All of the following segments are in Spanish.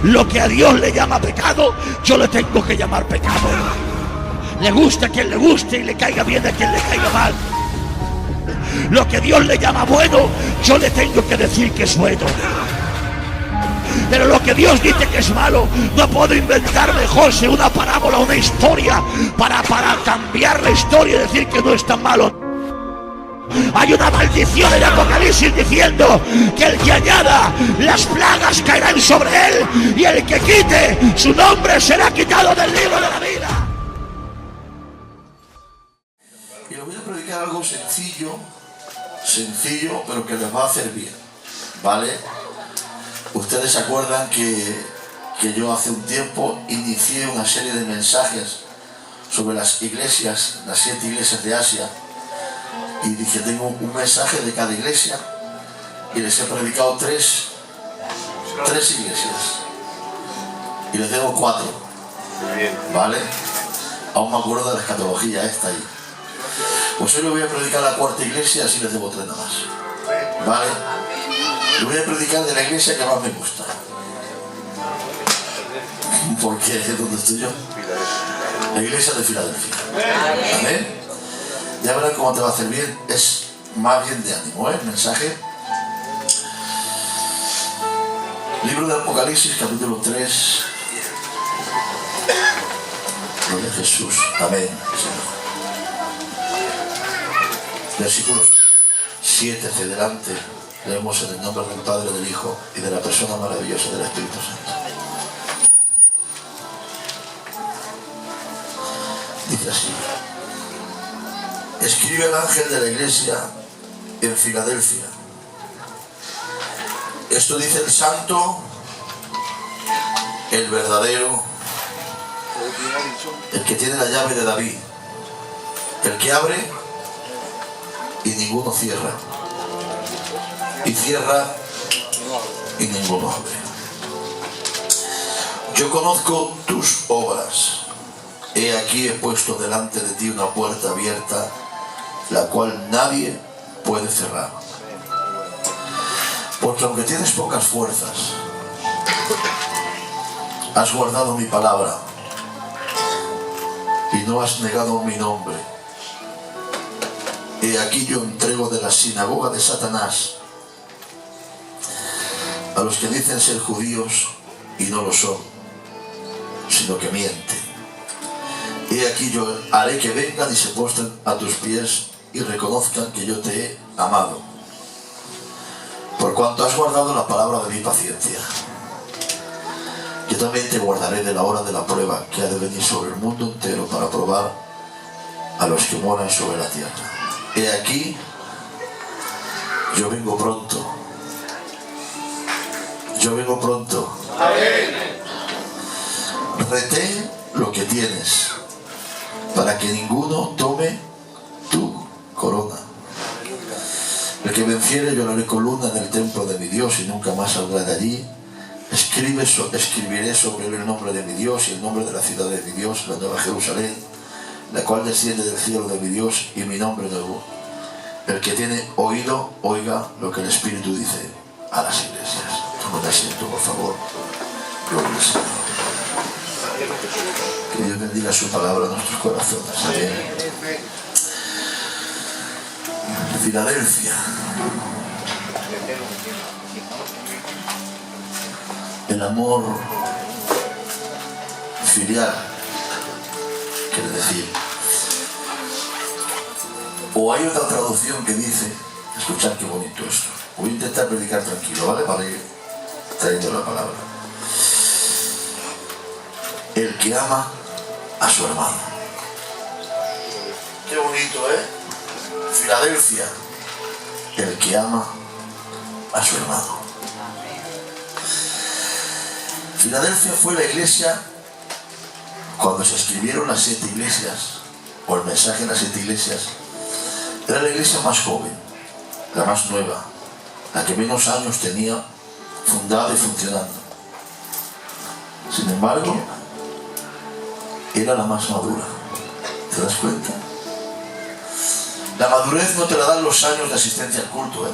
Lo que a Dios le llama pecado, yo le tengo que llamar pecado. Le guste a quien le guste y le caiga bien a quien le caiga mal. Lo que Dios le llama bueno, yo le tengo que decir que es bueno. Pero lo que Dios dice que es malo, no puedo inventarme, José, una parábola, una historia para cambiar la historia y decir que no es tan malo. Hay una maldición en Apocalipsis diciendo que el que añada las plagas caerán sobre él y el que quite su nombre será quitado del libro de la vida. Y les voy a predicar algo sencillo, pero que les va a hacer bien, ¿vale? Ustedes se acuerdan que yo hace un tiempo inicié una serie de mensajes sobre las iglesias, las 7 iglesias de Asia, y dije, tengo un mensaje de cada iglesia, y les he predicado tres iglesias, y les tengo 4, ¿vale? Aún me acuerdo de la escatología esta ahí. Pues hoy les voy a predicar la 4ª iglesia, así les debo 3 nada más, ¿vale? Les voy a predicar de la iglesia que más me gusta. Porque es donde estoy yo. La iglesia de Filadelfia. ¿Amén? Ya verán cómo te va a hacer bien. Es más bien de ánimo, ¿eh? El mensaje. Libro de Apocalipsis, capítulo 3. Gloria a Jesús. Amén. Versículos 7 hacia adelante. Leemos en el nombre del Padre, del Hijo y de la persona maravillosa del Espíritu Santo. Dice así: escribe el ángel de la iglesia en Filadelfia. Esto dice el santo, el verdadero, el que tiene la llave de David, el que abre y ninguno cierra, y cierra y ninguno abre. Yo conozco tus obras. He aquí he puesto delante de ti una puerta abierta, la cual nadie puede cerrar. Porque aunque tienes pocas fuerzas, has guardado mi palabra y no has negado mi nombre. He aquí yo entrego de la sinagoga de Satanás a los que dicen ser judíos y no lo son, sino que mienten. He aquí yo haré que vengan y se postren a tus pies y reconozcan que yo te he amado, por cuanto has guardado la palabra de mi paciencia. Yo también te guardaré de la hora de la prueba que ha de venir sobre el mundo entero para probar a los que moran sobre la tierra. He aquí, yo vengo pronto. Yo vengo pronto. Amén. Retén lo que tienes, para que ninguno tome tu corona. El que venciere, yo le haré columna en el templo de mi Dios y nunca más saldrá de allí. Escribiré sobre él el nombre de mi Dios y el nombre de la ciudad de mi Dios, la nueva Jerusalén, la cual desciende del cielo de mi Dios, y mi nombre nuevo. El que tiene oído, oiga lo que el Espíritu dice a las iglesias. Toma asiento, por favor. Gloria al Señor. Que Dios bendiga su palabra en nuestros corazones. Amén. Filadelfia. El amor filial, quiere decir. O hay otra traducción que dice, escuchad qué bonito esto. Voy a intentar predicar tranquilo, ¿vale? Para ir trayendo la palabra. El que ama a su hermano. Qué bonito, ¿eh? Filadelfia. El que ama a su hermano. Filadelfia fue la iglesia, cuando se escribieron las 7 iglesias, o el mensaje de las 7 iglesias, era la iglesia más joven, la más nueva, la que menos años tenía fundada y funcionando. Sin embargo, era la más madura. ¿Te das cuenta? La madurez no te la dan los años de asistencia al culto, ¿eh?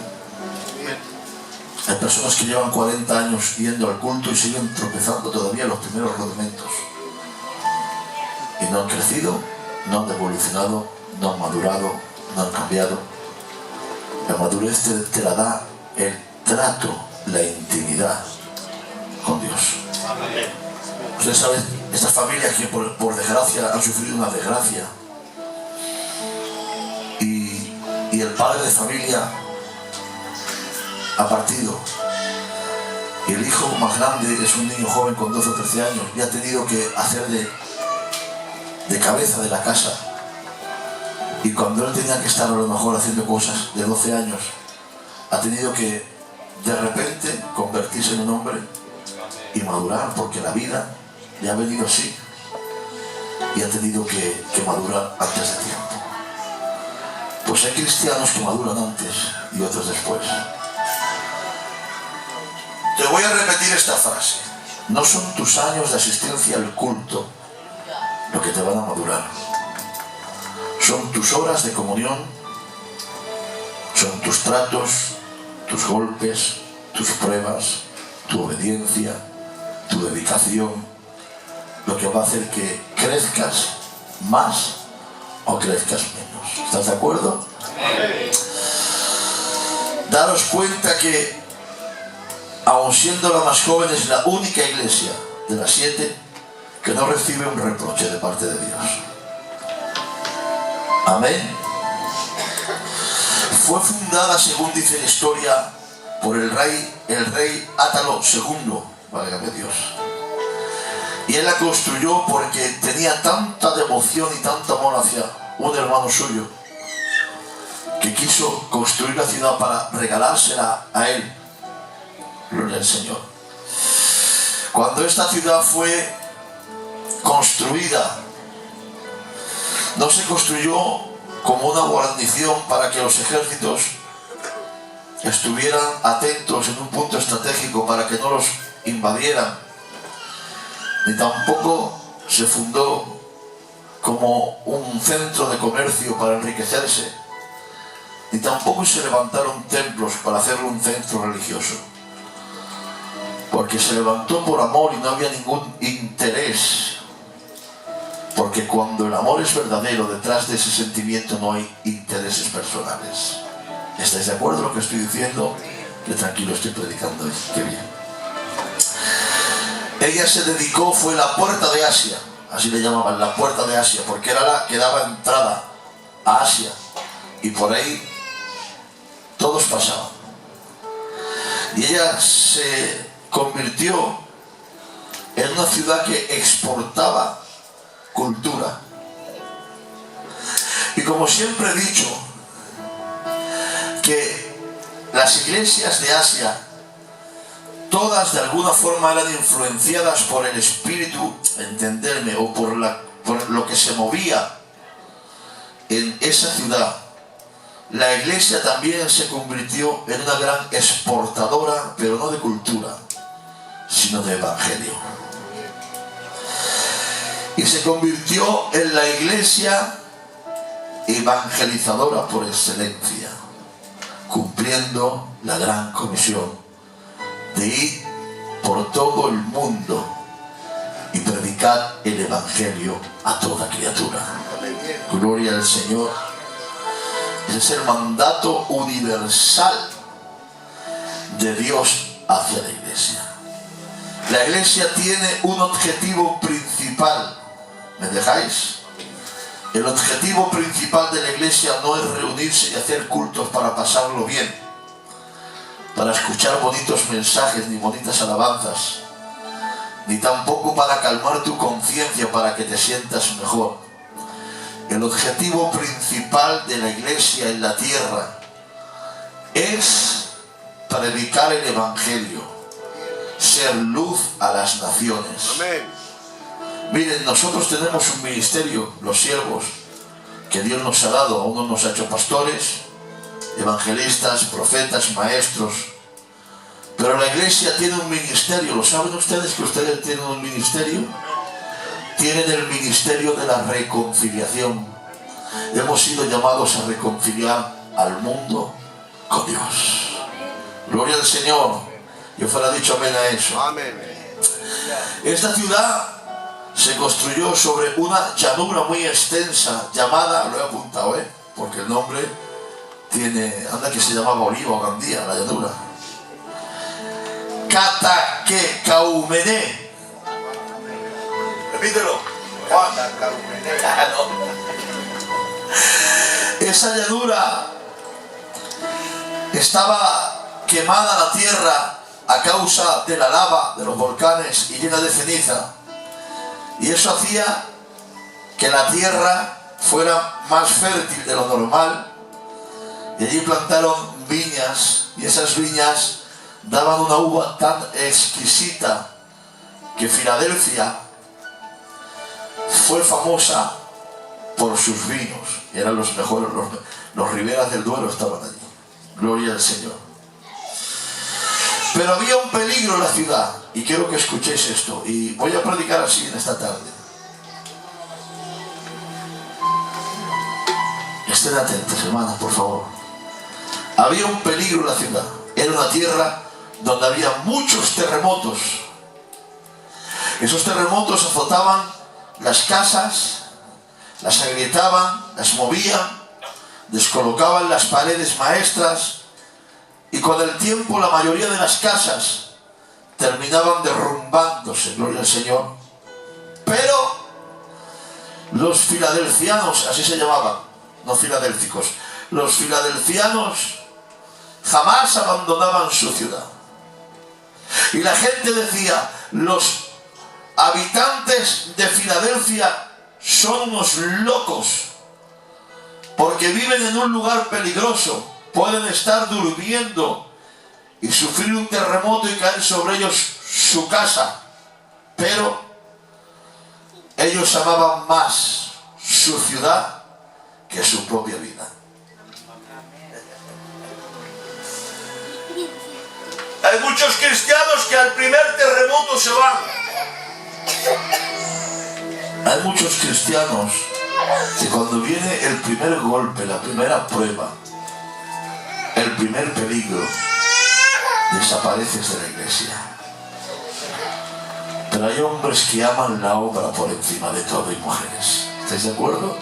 Hay personas que llevan 40 años yendo al culto y siguen tropezando todavía en los primeros rudimentos. Y no han crecido, no han evolucionado, no han madurado, no han cambiado. La madurez te la da el trato, la intimidad con Dios. Ustedes saben, estas familias que por desgracia han sufrido una desgracia, y el padre de familia ha partido, y el hijo más grande es un niño joven con 12 o 13 años y ha tenido que hacer de cabeza de la casa, y cuando él tenía que estar a lo mejor haciendo cosas de 12 años, ha tenido que de repente convertirse en un hombre y madurar, porque la vida le ha venido así y ha tenido que madurar antes de tiempo. Pues hay cristianos que maduran antes y otros después. Te voy a repetir esta frase: no son tus años de asistencia al culto lo que te van a madurar, son tus horas de comunión, son tus tratos, tus golpes, tus pruebas, tu obediencia, tu dedicación, lo que va a hacer que crezcas más o crezcas menos. ¿Estás de acuerdo? Daros cuenta que, aun siendo la más joven, es la única iglesia de las 7 que no recibe un reproche de parte de Dios. Amén. Fue fundada, según dice la historia, por el rey Átalo II, válgame Dios. Y él la construyó porque tenía tanta devoción y tanto amor hacia un hermano suyo, que quiso construir la ciudad para regalársela a él. Gloria al Señor. Cuando esta ciudad fue construida, no se construyó como una guarnición para que los ejércitos estuvieran atentos en un punto estratégico para que no los invadieran, ni tampoco se fundó como un centro de comercio para enriquecerse, ni tampoco se levantaron templos para hacerlo un centro religioso, porque se levantó por amor y no había ningún interés, porque cuando el amor es verdadero, detrás de ese sentimiento no hay intereses personales. ¿Estáis de acuerdo en lo que estoy diciendo? Que tranquilo, estoy predicando hoy. Qué bien. Ella se dedicó, fue la puerta de Asia, así le llamaban, la puerta de Asia, porque era la que daba entrada a Asia, y por ahí todos pasaban. Y ella se convirtió en una ciudad que exportaba cultura. Y como siempre he dicho, que las iglesias de Asia, todas de alguna forma eran influenciadas por el espíritu, entenderme, o por lo que se movía en esa ciudad. La iglesia también se convirtió en una gran exportadora, pero no de cultura, sino de evangelio. Y se convirtió en la iglesia evangelizadora por excelencia, cumpliendo la gran comisión de ir por todo el mundo y predicar el evangelio a toda criatura. Gloria al Señor. Ese es el mandato universal de Dios hacia la iglesia. La iglesia tiene un objetivo principal. ¿Me dejáis? El objetivo principal de la iglesia no es reunirse y hacer cultos para pasarlo bien, para escuchar bonitos mensajes ni bonitas alabanzas, ni tampoco para calmar tu conciencia para que te sientas mejor. El objetivo principal de la iglesia en la tierra es predicar el evangelio, ser luz a las naciones. Amén. Miren, nosotros tenemos un ministerio, los siervos, que Dios nos ha dado. A unos nos ha hecho pastores, evangelistas, profetas, maestros. Pero la iglesia tiene un ministerio. ¿Lo saben ustedes que ustedes tienen un ministerio? Tienen el ministerio de la reconciliación. Hemos sido llamados a reconciliar al mundo con Dios. Gloria al Señor. Yo fuera dicho amén a eso. Esta ciudad se construyó sobre una llanura muy extensa llamada, lo he apuntado, porque el nombre tiene, anda que se llamaba Oliva o Gandía, la llanura. Cataquecaumené. Repítelo. Esa llanura estaba quemada la tierra a causa de la lava de los volcanes y llena de ceniza, y eso hacía que la tierra fuera más fértil de lo normal, y allí plantaron viñas, y esas viñas daban una uva tan exquisita que Filadelfia fue famosa por sus vinos, y eran los mejores, los Riberas del Duero estaban allí. Gloria al Señor. Pero había un peligro en la ciudad, y quiero que escuchéis esto, y voy a predicar así en esta tarde. Estén atentos, hermanas, por favor. Había un peligro en la ciudad. Era una tierra donde había muchos terremotos. Esos terremotos azotaban las casas, las agrietaban, las movían, descolocaban las paredes maestras, y con el tiempo la mayoría de las casas terminaban derrumbándose, gloria al Señor. Pero los filadelfianos, así se llamaban, no filadélficos, los filadelfianos jamás abandonaban su ciudad. Y la gente decía, los habitantes de Filadelfia son unos locos, porque viven en un lugar peligroso, pueden estar durmiendo y sufrir un terremoto y caer sobre ellos su casa, pero ellos amaban más su ciudad que su propia vida. Hay muchos cristianos que al primer terremoto se van. Hay muchos cristianos que cuando viene el primer golpe, la primera prueba, el primer peligro, desapareces de la iglesia. Pero hay hombres que aman la obra por encima de todo, y mujeres. ¿Estáis de acuerdo?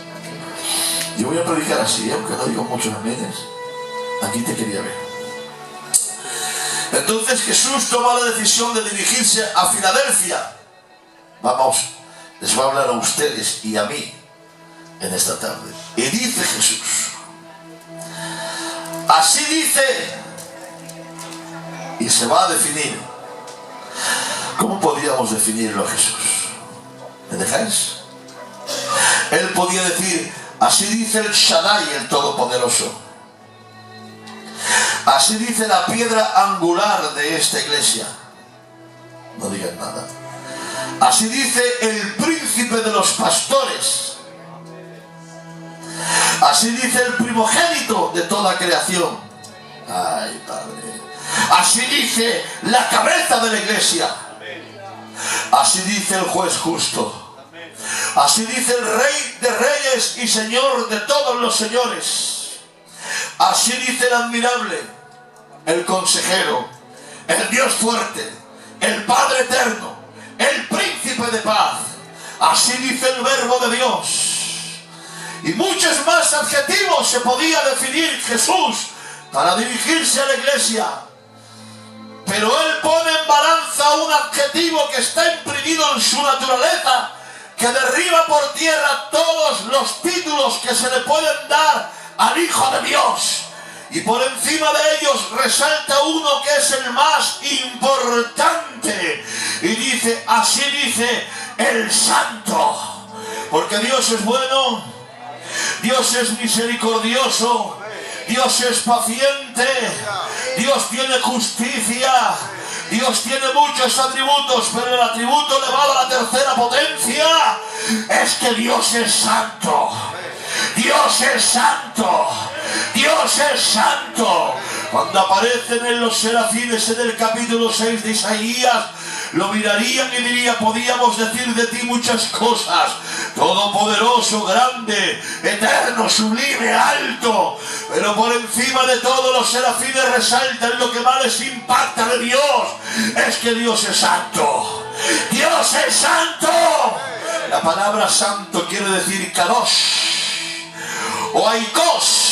Yo voy a predicar así, aunque no digo muchos amenes. Aquí te quería ver. Entonces Jesús toma la decisión de dirigirse a Filadelfia. Vamos, les voy a hablar a ustedes y a mí en esta tarde. Y dice Jesús, así dice, y se va a definir. ¿Cómo podríamos definirlo a Jesús? ¿Me dejáis? Él podía decir, así dice el Shaddai, el Todopoderoso. Así dice la piedra angular de esta iglesia. No digan nada. Así dice el príncipe de los pastores. Así dice el primogénito de toda creación. Ay, Padre. Así dice la cabeza de la iglesia. Así dice el juez justo. Así dice el Rey de reyes y Señor de todos los señores. Así dice el admirable, el consejero, el Dios fuerte, el Padre eterno, el príncipe de paz. Así dice el verbo de Dios. Y muchos más adjetivos se podía definir Jesús para dirigirse a la iglesia. Pero Él pone en balanza un adjetivo que está imprimido en su naturaleza, que derriba por tierra todos los títulos que se le pueden dar al Hijo de Dios. Y por encima de ellos resalta uno que es el más importante. Y dice, así dice el Santo. Porque Dios es bueno, Dios es misericordioso, Dios es paciente, Dios tiene justicia, Dios tiene muchos atributos, pero el atributo elevado a la tercera potencia es que Dios es santo. Dios es santo, Dios es santo. Cuando aparecen en los serafines en el capítulo 6 de Isaías, lo mirarían y dirían: podíamos decir de ti muchas cosas, todopoderoso, grande, eterno, sublime, alto, pero por encima de todo los serafines resaltan lo que más les impacta de Dios, es que Dios es santo. Dios es santo. La palabra santo quiere decir kadosh o aikos.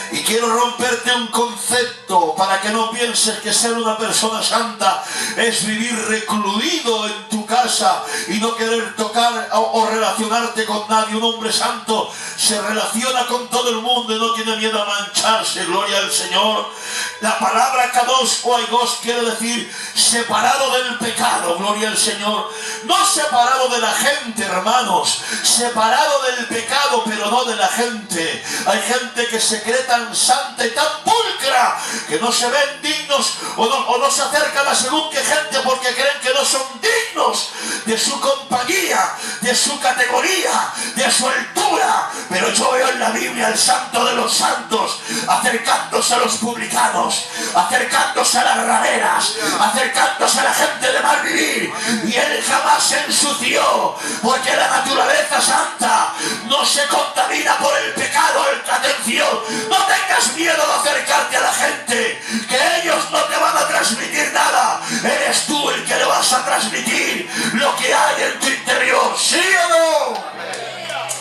Y quiero romperte un concepto para que no pienses que ser una persona santa es vivir recluido en tu casa y no querer tocar o relacionarte con nadie. Un hombre santo se relaciona con todo el mundo y no tiene miedo a mancharse. Gloria al Señor. La palabra kadosh o aigos quiere decir separado del pecado. Gloria al Señor. No separado de la gente, hermanos, separado del pecado, pero no de la gente. Hay gente que se cree tan santa y tan pulcra que no se ven dignos o no se acercan a según qué gente porque creen que no son dignos de su compañía, de su categoría, de su altura. Pero yo veo en la Biblia al santo de los santos acercándose a los publicanos, acercándose a las rameras, acercándose a la gente de mal vivir, y él jamás se ensució, porque la naturaleza santa no se contamina por el pecado. Atención, no tengas miedo de acercarte a la gente, que ellos no te van a transmitir nada, eres tú el que le vas a transmitir lo que hay en tu interior. ¿Sí o no?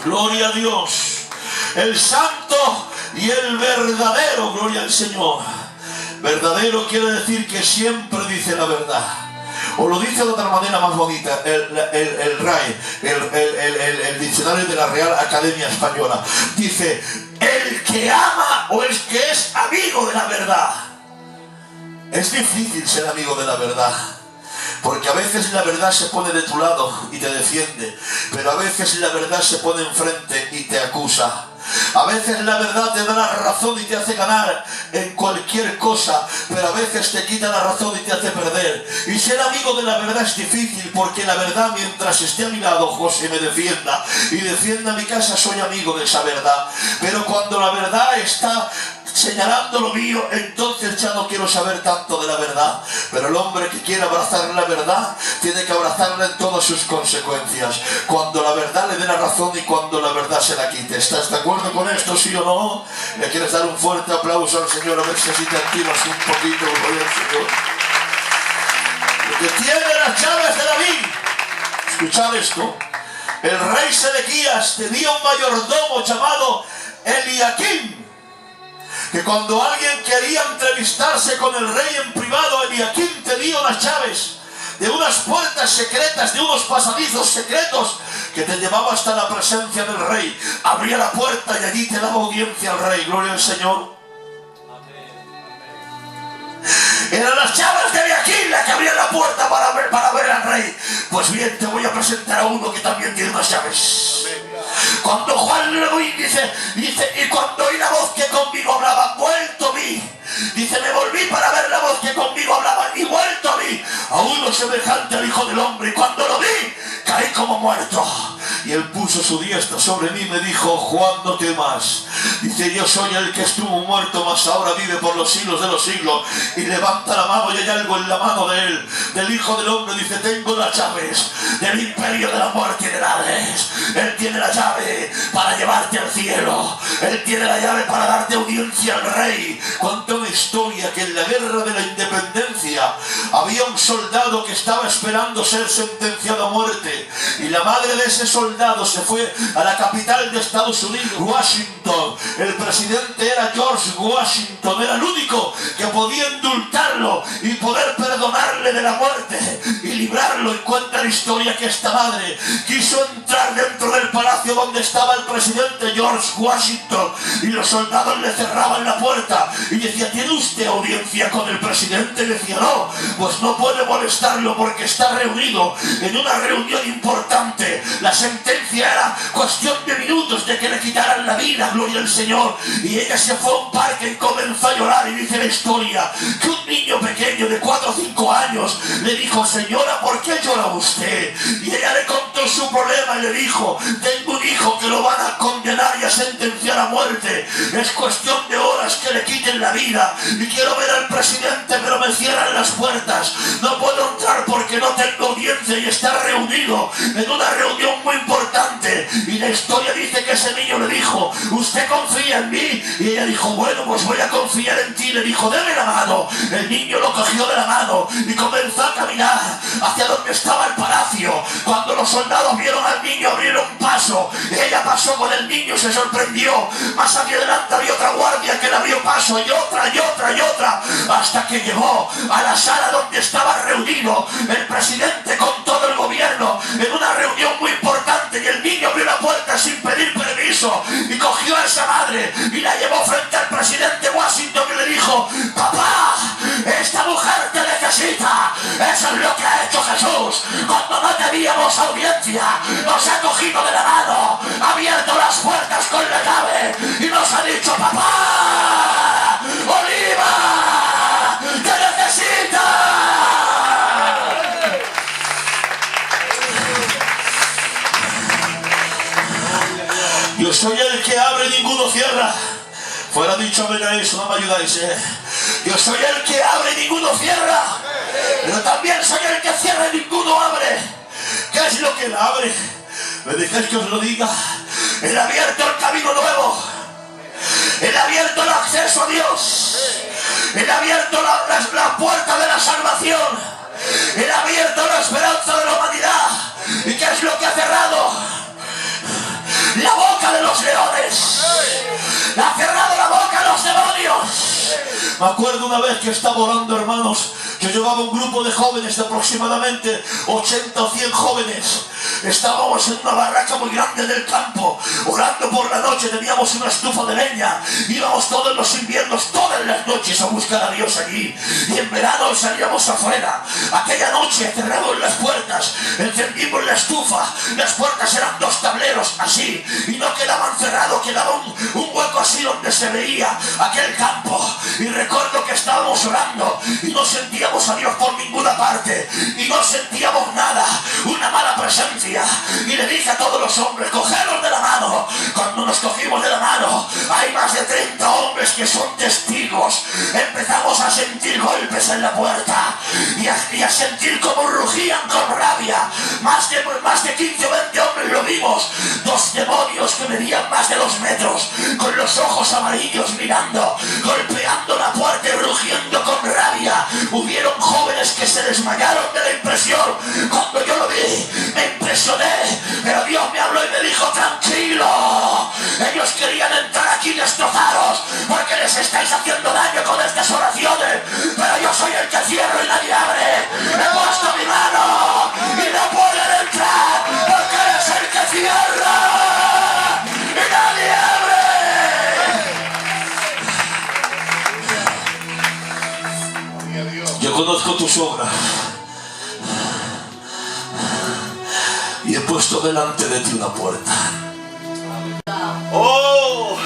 Gloria a Dios. El santo y el verdadero, gloria al Señor. Verdadero quiere decir que siempre dice la verdad. O lo dice de otra manera más bonita, el RAE, el diccionario de la Real Academia Española. Dice: el que ama o el que es amigo de la verdad. Es difícil ser amigo de la verdad, porque a veces la verdad se pone de tu lado y te defiende, pero a veces la verdad se pone enfrente y te acusa. A veces la verdad te da la razón y te hace ganar en cualquier cosa, pero a veces te quita la razón y te hace perder. Y ser amigo de la verdad es difícil, porque la verdad, mientras esté a mi lado, José, me defienda y defienda mi casa, soy amigo de esa verdad. Pero cuando la verdad está señalando lo mío, entonces ya no quiero saber tanto de la verdad. Pero el hombre que quiere abrazar la verdad tiene que abrazarla en todas sus consecuencias, cuando la verdad le dé la razón y cuando la verdad se la quite. ¿Estás de acuerdo con esto, sí o no? ¿Le quieres dar un fuerte aplauso al Señor? A ver si así te activas un poquito, por el Señor. El que tiene las llaves de David. Escuchad esto. El rey Sedequías tenía un mayordomo llamado Eliaquim, que cuando alguien quería entrevistarse con el rey en privado, Eliaquim tenía unas llaves de unas puertas secretas, de unos pasadizos secretos que te llevaba hasta la presencia del rey. Abría la puerta y allí te daba audiencia al rey. Gloria al Señor. Eran las llaves de Eliaquim las que abrían la puerta para ver al rey. Pues bien, te voy a presentar a uno que también tiene unas llaves. Cuando Juan le oí, dice, y cuando oí la voz que conmigo hablaba, vuelto vi. Dice, me volví para ver la voz que conmigo hablaba y vuelto a mí, a uno semejante al Hijo del Hombre. Y cuando lo vi, caí como muerto. Y él puso su diestra sobre mí y me dijo: Juan, no temas. Dice: yo soy el que estuvo muerto, mas ahora vive por los siglos de los siglos. Y levanta la mano y hay algo en la mano de él, del Hijo del Hombre. Dice: tengo las llaves del imperio de la muerte y del Hades. Él tiene la llave para llevarte al cielo. Él tiene la llave para darte audiencia al rey. Cuenta una historia que en la guerra de la independencia había un soldado que estaba esperando ser sentenciado a muerte. Y la madre de ese soldado se fue a la capital de Estados Unidos, Washington. El presidente era George Washington. Era el único que podía indultarlo y poder perdonarle de la muerte y librarlo. Y cuenta la historia que esta madre quiso entrar dentro del palacio donde estaba el presidente George Washington, y los soldados le cerraban la puerta y decía: ¿tiene usted audiencia con el presidente? Y decía: no, pues no puede molestarlo porque está reunido en una reunión importante. La sentencia era cuestión de minutos de que le quitaran la vida. Gloria al Señor. Y ella se fue a un parque y comenzó a llorar. Y dice la historia que un niño pequeño de 4 o 5 años le dijo: señora, ¿por qué llora usted? Y ella le contó su problema y le dijo: tengo un hijo que lo van a condenar y a sentenciar a muerte. Es cuestión de horas que le quiten la vida y quiero ver al presidente, pero me cierran las puertas. No puedo entrar porque no tengo audiencia y está reunido en una reunión muy importante. Y la historia dice que ese niño le dijo: ¿usted confía en mí? Y ella dijo: bueno, pues voy a confiar en ti. Le dijo: deme la mano. El niño lo cogió de la mano y comenzó a caminar hacia donde estaba el palacio. Cuando los soldados vieron al niño, abrieron paso. Ella pasó con el niño y se sorprendió. Más hacia adelante había otra guardia que le abrió paso, y otra, y otra, y otra, hasta que llegó a la sala donde estaba reunido el presidente con todo el gobierno en una reunión muy importante. Y el niño abrió la puerta sin pedir permiso y cogió a esa madre y la llevó frente al presidente Washington y le dijo: papá, esta mujer te necesita. Eso es lo que ha hecho Jesús. Cuando no teníamos audiencia, nos ha cogido de la mano, ha abierto las puertas con la llave y nos ha dicho: papá, Oliva, te necesita. Yo soy el que abre y ninguno cierra. Fuera dicho, ven a eso, no me ayudáis, Yo soy el que abre y ninguno cierra, pero también soy el que cierra y ninguno abre. ¿Qué es lo que él abre? ¿Me dejáis que os lo diga? Él ha abierto el camino nuevo. Él ha abierto el acceso a Dios. Él ha abierto la puerta de la salvación. Él ha abierto la esperanza de la humanidad. ¿Y qué es lo que ha cerrado? La boca de los leones. Ha cerrado la boca de los demonios. Me acuerdo una vez que estaba orando, hermanos. Yo llevaba un grupo de jóvenes de aproximadamente 80 o 100 jóvenes. Estábamos en una barraca muy grande del campo, orando por la noche. Teníamos una estufa de leña. Íbamos todos los inviernos, todas las noches, a buscar a Dios allí. Y en verano salíamos afuera. Aquella noche cerramos las puertas, encendimos la estufa. Las puertas eran 2 tableros así, y no quedaban cerrados, quedaba un hueco así donde se veía aquel campo. Y recuerdo que estábamos orando y no sentíamos a Dios por ninguna parte, y no sentíamos nada, una mala presencia. Y le dije a todos los hombres: cogeros de la mano. Cuando nos cogimos de la mano, hay más de 30 hombres que son testigos. Empezamos a sentir golpes en la puerta y a sentir como rugían con rabia. Más de 15 o 20 hombres lo vimos. 2 demonios que medían más de 2 metros, con los ojos amarillos mirando, golpeando la puerta y rugiendo con rabia. Hubieron jóvenes que se desmayaron de la impresión. Cuando yo lo vi, me impresioné, pero Dios me habló y me dijo: tranquilo, ellos querían entrar aquí y destrozaros porque les estáis haciendo daño con estas oraciones, pero yo soy el que cierro y nadie abre. He puesto mi mano y no pueden entrar porque eres el que cierra y nadie abre. Yo conozco tus obras y he puesto delante de ti una puerta. ¡Oh!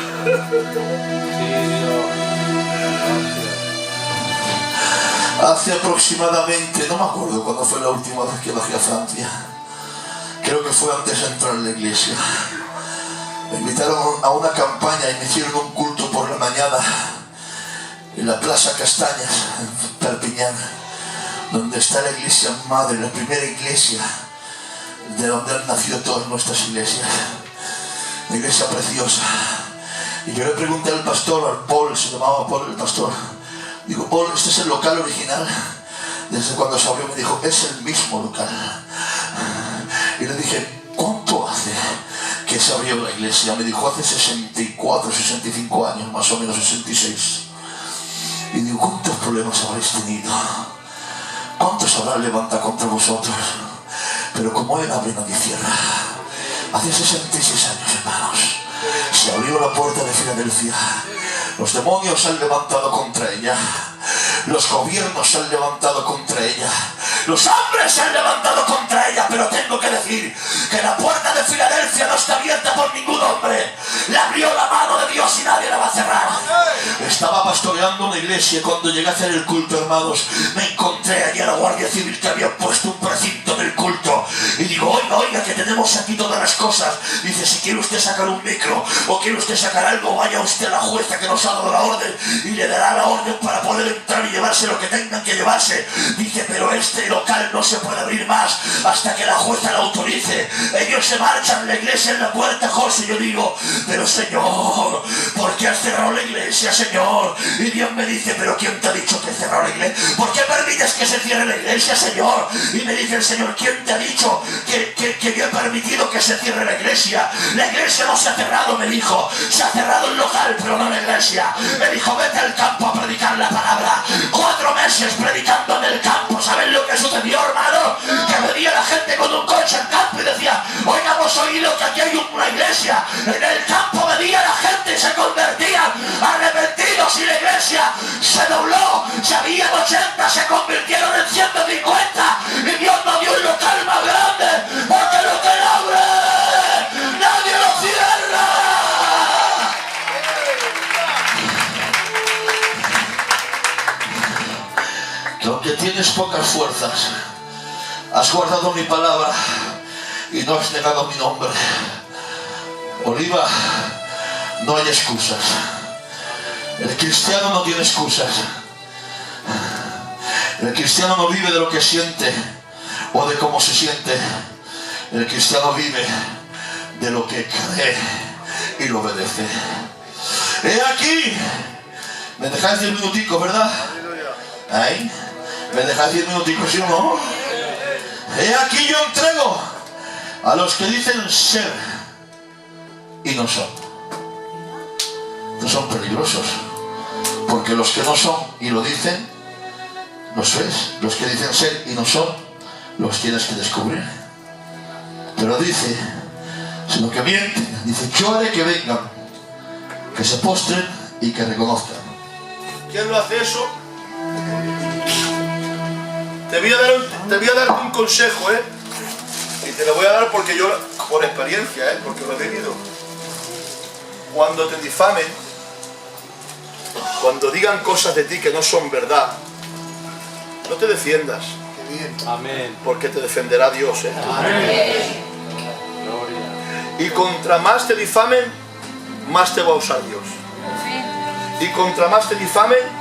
Hace aproximadamente, no me acuerdo cuándo fue la última vez que bajé a Francia. Creo que fue antes de entrar en la iglesia. Me invitaron a una campaña y me hicieron un culto por la mañana en la Plaza Castañas, en Perpiñán, donde está la iglesia madre, la primera iglesia de donde han nacido todas nuestras iglesias. Una iglesia preciosa. Y yo le pregunté al pastor, al Paul, se llamaba Paul el pastor. Digo: Paul, ¿este es el local original? Desde cuando se abrió me dijo: es el mismo local. Y le dije: ¿cuánto hace que se abrió la iglesia? Me dijo: hace 64, 65 años, más o menos 66. Y digo: ¿cuántos problemas habréis tenido? ¿Cuántos habrá levantado contra vosotros? Pero como él abre, nadie cierra. Hace 66 años, hermanos, se abrió la puerta de Filadelfia. Los demonios se han levantado contra ella. Los gobiernos se han levantado contra ella. Los hombres se han levantado contra ella. Pero tengo que decir que la puerta de Filadelfia no está abierta por ningún hombre. Le abrió la mano de Dios y nadie la va a cerrar. Estaba pastoreando pastoreando una iglesia. Cuando llegué a hacer el culto, hermanos, me encontré allí a la Guardia Civil que había puesto un precinto del culto. Y digo, oiga, que tenemos aquí todas las cosas. Dice, si quiere usted sacar un micro o quiere usted sacar algo, vaya usted a la jueza que nos ha dado la orden y le dará la orden para poder entrar y llevarse lo que tengan que llevarse. Dice, pero este local no se puede abrir más hasta que la jueza lo autorice. Ellos se marchan, la iglesia en la puerta, José. Yo digo, pero Señor, ¿por qué has cerrado la iglesia, Señor? Y Dios me dice, pero ¿quién te ha dicho que cerró la iglesia? ¿Por qué permites que se cierre la iglesia, Señor? Y me dice el Señor, ¿quién te ha dicho que yo he permitido que se cierre la iglesia? La iglesia no se ha cerrado, me dijo. Se ha cerrado el local, pero no la iglesia. Me dijo, vete al campo a predicar la palabra. 4 meses predicando en el campo. ¿Saben lo que sucedió, hermano? Que venía la gente con un coche al campo y decía, hoy hemos oído que aquí hay una iglesia. En el campo venía la gente y se convertían arrepentidos, y la iglesia se dobló. Si habían 80, se convirtieron en 150. Y Dios nos dio un local más grande, porque lo que él abre, nadie lo cierra. Que aunque tienes pocas fuerzas, has guardado mi palabra y no has negado mi nombre. Oliva, no hay excusas. El cristiano no tiene excusas. El cristiano no vive de lo que siente o de cómo se siente. El cristiano vive de lo que cree y lo obedece. He aquí. ¿Me dejáis 10 minuticos, verdad? ¿Ahí? ¿Me dejáis 10 minuticos, sí o no? He aquí yo entrego a los que dicen ser y no son. No son peligrosos, porque los que no son y lo dicen, los ves. Los que dicen ser y no son, los tienes que descubrir. Pero dice, sino que mienten. Dice, yo haré que vengan, que se postren y que reconozcan. ¿Quién lo hace eso? Te voy a dar un consejo, y te lo voy a dar porque yo, por experiencia, porque lo he vivido. Cuando te difamen, cuando digan cosas de ti que no son verdad, no te defiendas. Amén. Porque te defenderá Dios. Amén. Y contra más te difamen, más te va a usar Dios. Y contra más te difamen,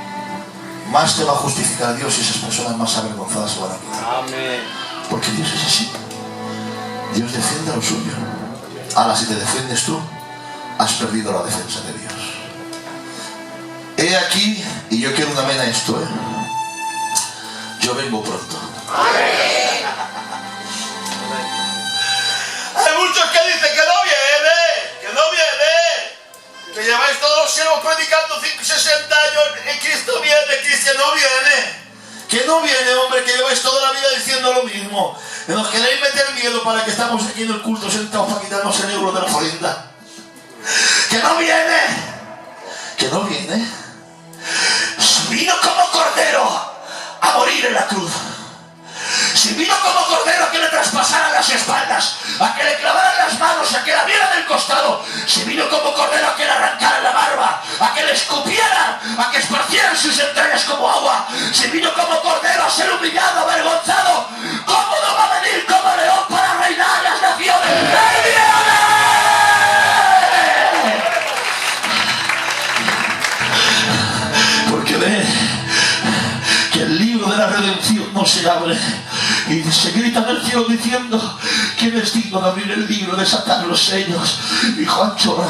más te va a justificar a Dios, y esas personas más avergonzadas se van a quedar. Amén. Porque Dios es así. Dios defiende a lo suyo. Ahora, si te defiendes tú, has perdido la defensa de Dios. He aquí, y yo quiero un amén a esto, yo vengo pronto. amén. Hay muchos que dicen que no viene, que lleváis todos los siervos predicando 60 años y Cristo viene, Cristo no viene. Que no viene, hombre, que lleváis toda la vida diciendo lo mismo. Que nos queréis meter miedo para que estamos aquí en el culto sentados para quitarnos el euro de la ofrenda. Que no viene. Que no viene. Vino como cordero a morir en la cruz. Si vino como cordero a que le traspasaran las espaldas, a que le clavaran las manos, a que la vieran del costado, si vino como cordero a que le arrancaran la barba, a que le escupieran, a que esparcieran sus entrañas como agua, si vino como cordero a ser humillado, avergonzado, ¿cómo no va a venir como león para reinar las naciones? ¡Él viene! Porque ve que el libro de la redención no se abre, y se grita en el cielo diciendo, ¿quién es digno de abrir el libro, de desatar los sellos? Y Juan llora,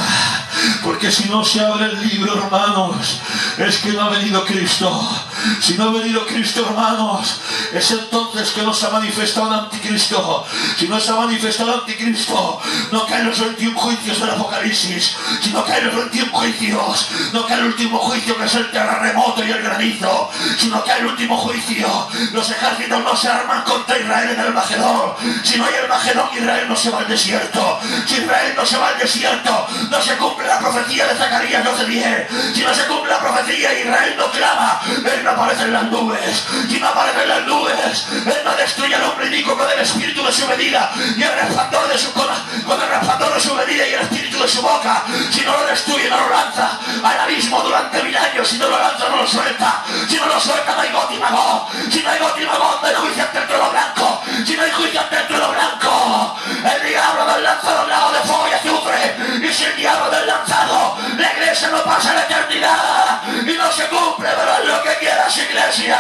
porque si no se abre el libro, hermanos, es que no ha venido Cristo. Si no ha venido Cristo, hermanos, es entonces que no se ha manifestado el anticristo. Si no se ha manifestado el anticristo, no caen los 21 juicios del Apocalipsis, sino caen los 21 juicios. No cae el último juicio, que es el terremoto y el granizo, sino cae el último juicio. Los ejércitos no se arman contra Israel en el Magedón. Si no hay el Magedón, Israel no se va al desierto. Si Israel no se va al desierto, no se cumple la profecía de Zacarías 12:10. Si no se cumple la profecía, Israel no clama. no aparece en las nubes. Si no aparece en las nubes, Él no destruye al hombre inicuo con el espíritu de su medida y el resplandor de su cola, con el resplandor de su medida y el espíritu de su boca. Si no lo destruye, no lo lanza al abismo durante 1000 años. Si no lo lanza, no lo suelta. Si no lo suelta, no hay Gog y Magog. Si no hay Gog y Magog, no hay juicio ante el trono blanco. Si no hay juicio ante el trono blanco, el diablo del lanzado al lago de fuego y azufre. Y si el diablo del lanzado, la iglesia no pasa la eternidad y no se cumple, pero es lo que quieras, iglesia.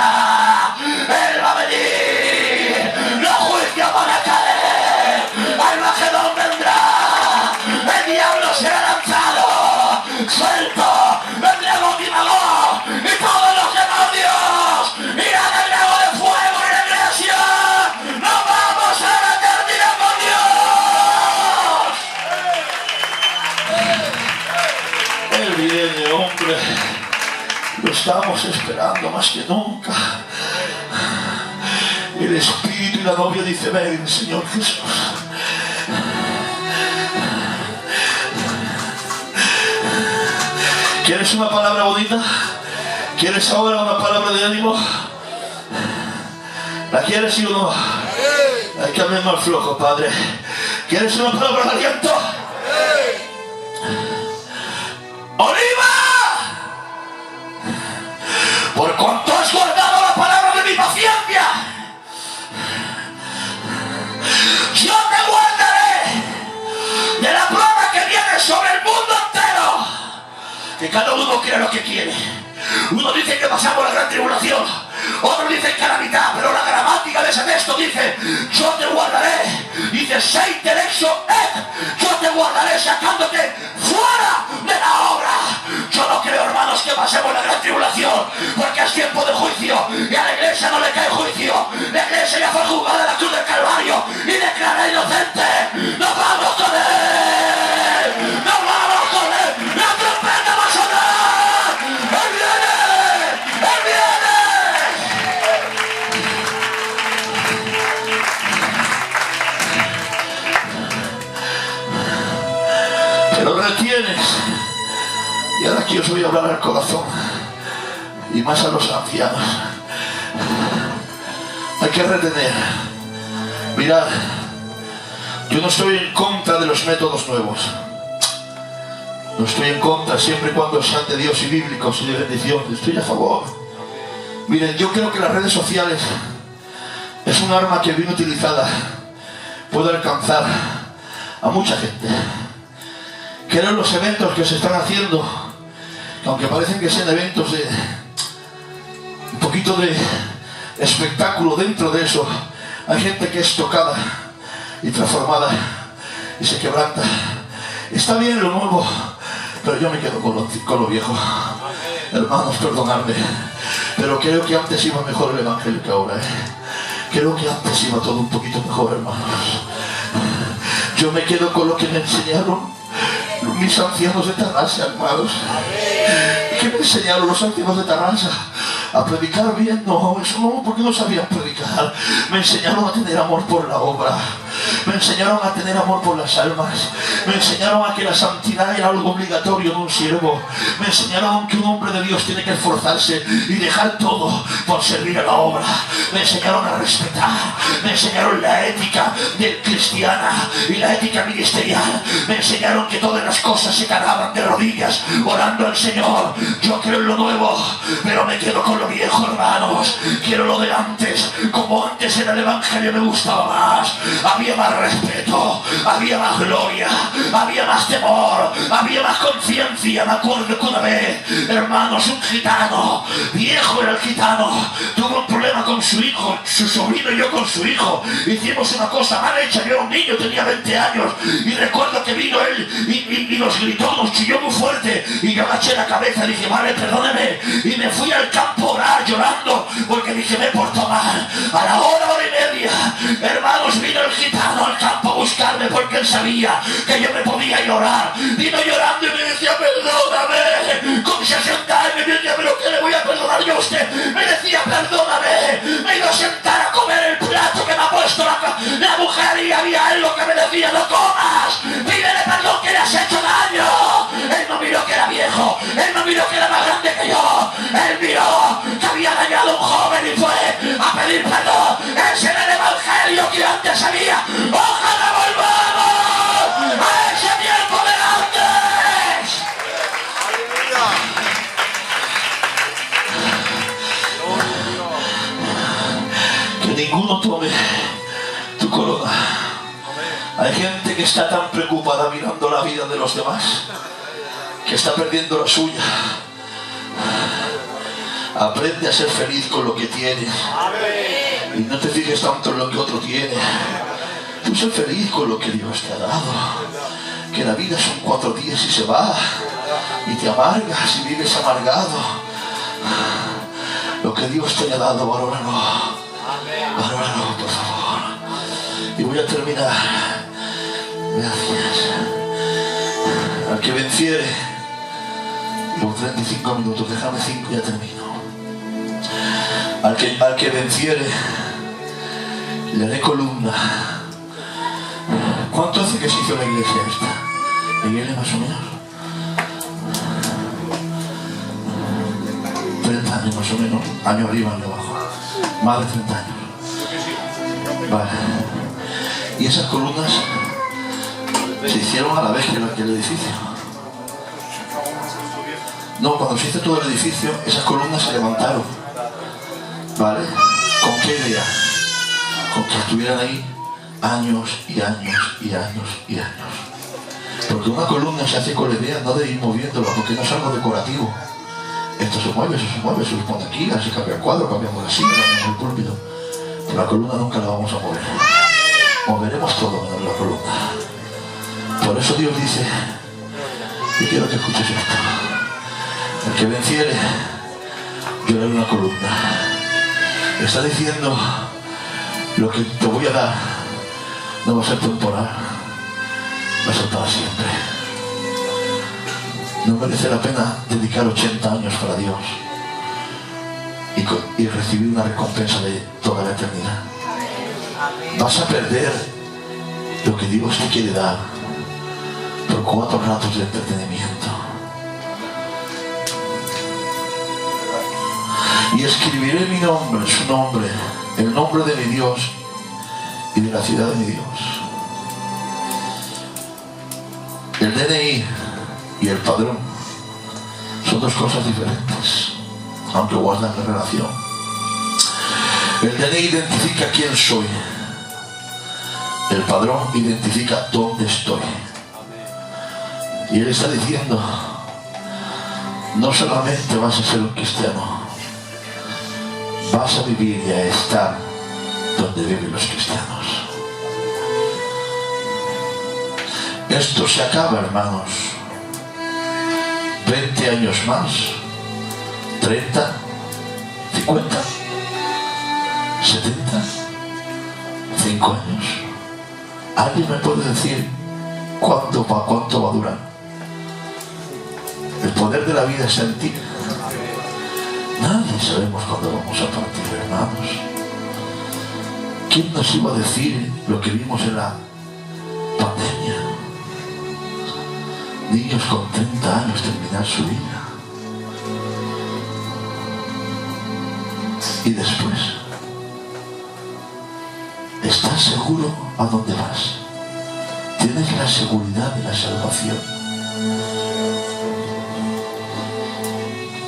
Él va a venir, los juicios van a caer, Armagedón vendrá, el diablo será lanzado, suelto, vendrá Gog y Magog y todos los demonios irán al lago de fuego y la iglesia nos vamos a la eternidad con Dios. Él viene, hombre. Lo estamos esperando más que nunca. El Espíritu y la novia dice: ven, Señor Jesús. ¿Quieres una palabra bonita? ¿Quieres ahora una palabra de ánimo? ¿La quieres, sí o no? Hay que hablar más flojo, Padre. ¿Quieres una palabra de aliento? ¡Oliva! Por cuanto has guardado la palabra de mi paciencia, yo te guardaré de la plaga que viene sobre el mundo entero. Que cada uno quiera lo que quiere. Uno dice que pasamos la gran tribulación, otro dice que a la mitad, pero la gramática de ese texto dice: yo te guardaré. Dice: sei terexo yo te guardaré sacándote fuera de la obra. Yo no creo, hermanos, que pasemos la gran tribulación, porque es tiempo de juicio y a la iglesia no le cae juicio. La iglesia ya fue juzgada en la cruz del Calvario y declarada inocente. ¡Nos vamos con Él! ¡Nos vamos con Él! ¡La trompeta va a sonar! ¡Él viene! ¡Él viene! Pero retienes. Y ahora aquí os voy a hablar al corazón, y más a los ancianos. Hay que retener. Mirad, yo no estoy en contra de los métodos nuevos. No estoy en contra, siempre y cuando sean de Dios y bíblicos y de bendición. Estoy a favor. Miren, yo creo que las redes sociales es un arma que bien utilizada puede alcanzar a mucha gente. Creo en los eventos que se están haciendo, aunque parecen que sean eventos de un poquito de espectáculo, dentro de eso hay gente que es tocada y transformada y se quebranta. Está bien lo nuevo, pero yo me quedo con lo viejo. Hermanos, perdonadme, pero creo que antes iba mejor el evangelio que ahora. Creo que antes iba todo un poquito mejor, hermanos. Yo me quedo con lo que me enseñaron mis ancianos de Tarrasa, hermanos. ¿Qué me enseñaron los ancianos de Tarrasa? A predicar bien. No, eso no, porque no sabían predicar. Me enseñaron a tener amor por la obra. Me enseñaron a tener amor por las almas. Me enseñaron a que la santidad era algo obligatorio de un siervo. Me enseñaron que un hombre de Dios tiene que esforzarse y dejar todo por servir a la obra. Me enseñaron a respetar. Me enseñaron la ética cristiana y la ética ministerial. Me enseñaron que todas las cosas se ganaban de rodillas orando al Señor. Yo creo en lo nuevo, pero me quedo con lo viejo, hermanos. Quiero lo de antes. Como antes era el evangelio, me gustaba más. Había más respeto, había más gloria, había más temor, había más conciencia. Me acuerdo que una vez, hermanos, un gitano, viejo era el gitano, tuvo un problema con su hijo, su sobrino y yo con su hijo. Hicimos una cosa mal hecha. Yo era un niño, tenía 20 años, y recuerdo que vino él y nos gritó, nos chilló muy fuerte, y yo agaché la cabeza y dije: vale, perdóneme, y me fui al campo a orar llorando, porque dije: me porto mal. A la hora y media, hermanos, vino el gitano al campo a buscarme, porque él sabía que yo me podía llorar. Vino llorando y me decía: perdóname. Con 60 años me decía: pero ¿qué le voy a perdonar yo a usted? Me decía: perdóname. Me iba a sentar a comer el plato que me ha puesto La mujer y había algo que me decía, no comas, pídele perdón que le has hecho daño. Él no miró que era viejo, él no miró que era más grande que yo, él miró que había dañado a un joven y fue a pedir perdón. Ese era el evangelio que yo antes había. Ojalá volvamos a ese tiempo de antes. Que ninguno tome tu corona. Hay gente que está tan preocupada mirando la vida de los demás que está perdiendo la suya. Aprende a ser feliz con lo que tienes y no te fijes tanto en lo que otro tiene. Tú sé feliz con lo que Dios te ha dado, que la vida son 4 días y se va, y te amargas y vives amargado. Lo que Dios te haya dado, valóralo, valóralo, por favor. Y voy a terminar. Gracias. Al que venciere, los 35 minutos, déjame 5 y ya termino. Al que venciere, le haré columna. ¿Cuánto hace que se hizo la iglesia esta? ¿La iglesia más o menos? 30 años más o menos, año arriba, año abajo. Más de 30 años. Vale. Y esas columnas se hicieron a la vez que el edificio. No, cuando se hizo todo el edificio, esas columnas se levantaron. ¿Vale? ¿Con qué idea? Con que estuvieran ahí años y años y años y años. Porque una columna se hace con la idea no de ir moviéndola, porque no es algo decorativo. Esto se mueve, se pone aquí, así cambia el cuadro, cambiamos la silla, cambiamos el púlpito. Pero la columna nunca la vamos a mover. Moveremos todo menos la columna. Por eso Dios dice, y quiero que escuches esto: el que venciere, yo le haré una columna. Está diciendo, lo que te voy a dar no va a ser temporal, va a ser para siempre. No merece la pena dedicar 80 años para Dios y recibir una recompensa de toda la eternidad. Vas a perder lo que Dios te quiere dar por 4 ratos de entretenimiento. Y escribiré mi nombre, su nombre, el nombre de mi Dios y de la ciudad de mi Dios. El DNI y el padrón son 2 cosas diferentes, aunque guardan la relación. El DNI identifica quién soy, el padrón identifica dónde estoy. Y Él está diciendo, no solamente vas a ser un cristiano, vas a vivir y a estar donde viven los cristianos. Esto se acaba, hermanos. 20 años más, 30, 50, 70, 5 años. ¿Alguien me puede decir cuánto va a durar? El poder de la vida está en ti. Nadie sabemos cuándo vamos a partir, hermanos. ¿Quién nos iba a decir lo que vimos en la pandemia? Niños con 30 años terminar su vida. Y después, ¿estás seguro a dónde vas? ¿Tienes la seguridad de la salvación?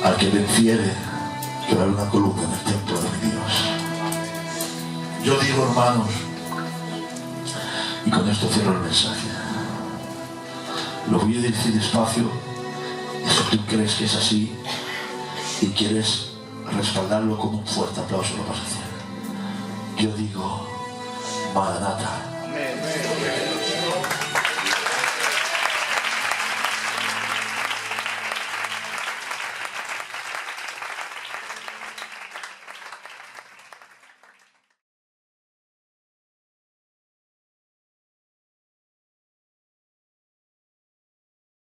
Al que venciere, que va a haber una columna en el templo de mi Dios. Yo digo, hermanos, y con esto cierro el mensaje, lo voy a decir despacio, y si tú crees que es así y quieres respaldarlo con un fuerte aplauso, lo vas a hacer. Yo digo, Maranata.